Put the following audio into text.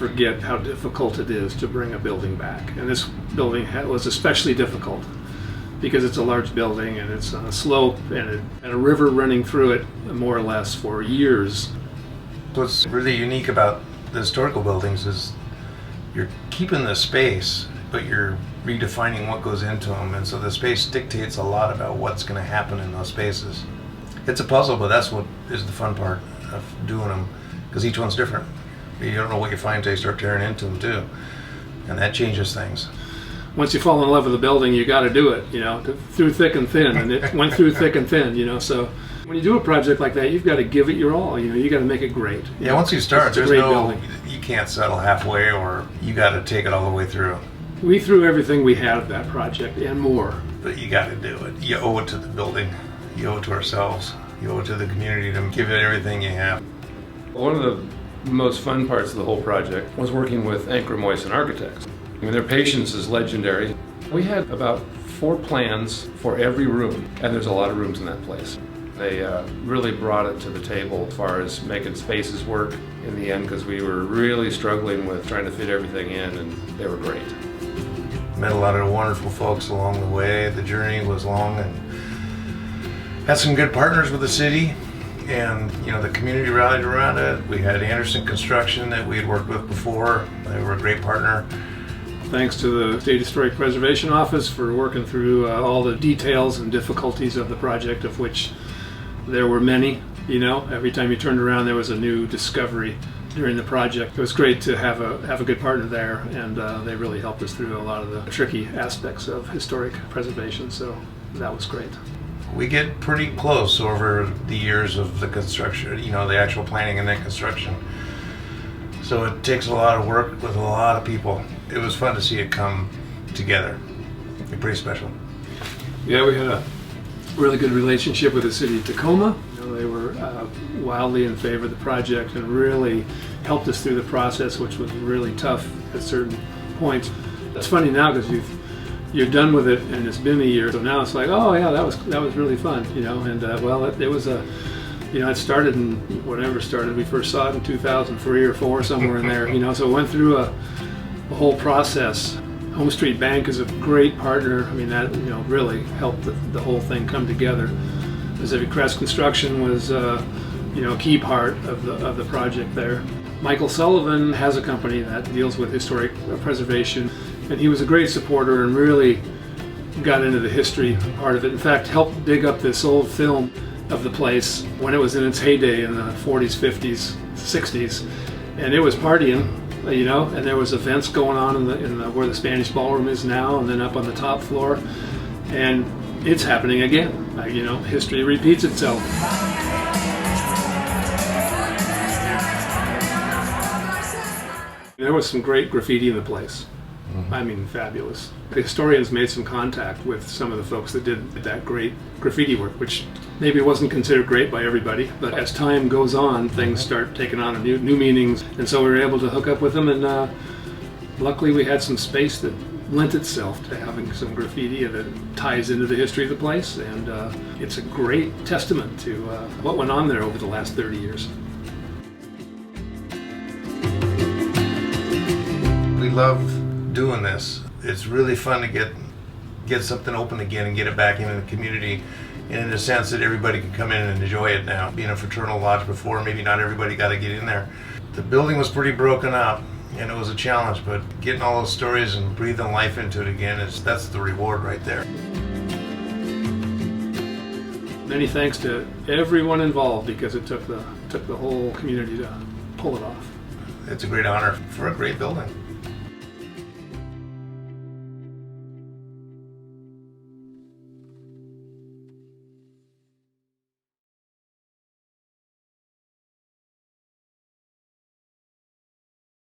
forget how difficult it is to bring a building back. And this building was especially difficult because it's a large building and it's on a slope and a river running through it more or less for years. What's really unique about the historical buildings is you're keeping the space, but you're redefining what goes into them, and so the space dictates a lot about what's going to happen in those spaces. It's a puzzle, but that's what is the fun part of doing them, because each one's different. You don't know what you find until you start tearing into them too, and that changes things. Once you fall in love with the building, you got to do it, through thick and thin, and it went through thick and thin, so when you do a project like that, you've got to give it your all, you got to make it great. Yeah, once you start, there's no, you can't settle halfway, or you got to take it all the way through. We threw everything we had at that project and more. But you got to do it. You owe it to the building. You owe it to ourselves. You owe it to the community to give it everything you have. One of the most fun parts of the whole project was working with Anchor Moyson Architects. I mean, their patience is legendary. We had about 4 plans for every room, and there's a lot of rooms in that place. They really brought it to the table as far as making spaces work in the end, because we were really struggling with trying to fit everything in, and they were great. Met a lot of wonderful folks along the way. The journey was long, and had some good partners with the city, and the community rallied around it. We had Anderson Construction that we had worked with before. They were a great partner. Thanks to the State Historic Preservation Office for working through all the details and difficulties of the project, of which there were many. Every time you turned around there was a new discovery during the project. It was great to have a good partner there, and they really helped us through a lot of the tricky aspects of historic preservation, so that was great. We get pretty close over the years of the construction, the actual planning and then construction. So it takes a lot of work with a lot of people. It was fun to see it come together. It's pretty special. Yeah, we had a really good relationship with the city of Tacoma. They were wildly in favor of the project and really helped us through the process, which was really tough at certain points. It's funny now because you're done with it and it's been a year, so now it's like, oh yeah, that was really fun, and well, it was it started in whatever started. We first saw it in 2003 or 4, somewhere in there, so it went through a whole process. Home Street Bank is a great partner. I mean, that really helped the whole thing come together. Pacific Crest Construction was a key part of the project there. Michael Sullivan has a company that deals with historic preservation, and he was a great supporter and really got into the history part of it. In fact, helped dig up this old film of the place when it was in its heyday in the 40s, 50s, 60s, and it was partying. And there was events going on in the where the Spanish ballroom is now, and then up on the top floor, and it's happening again. History repeats itself. There was some great graffiti in the place. I mean, fabulous. The historians made some contact with some of the folks that did that great graffiti work, which maybe wasn't considered great by everybody, but as time goes on, things start taking on new meanings, and so we were able to hook up with them, and luckily we had some space that lent itself to having some graffiti that ties into the history of the place, and it's a great testament to what went on there over the last 30 years. We love doing this. It's really fun to get something open again and get it back into the community, and in a sense that everybody can come in and enjoy it now. Being a fraternal lodge before, maybe not everybody got to get in there. The building was pretty broken up, and it was a challenge, but getting all those stories and breathing life into it again, that's the reward right there. Many thanks to everyone involved, because it took the whole community to pull it off. It's a great honor for a great building.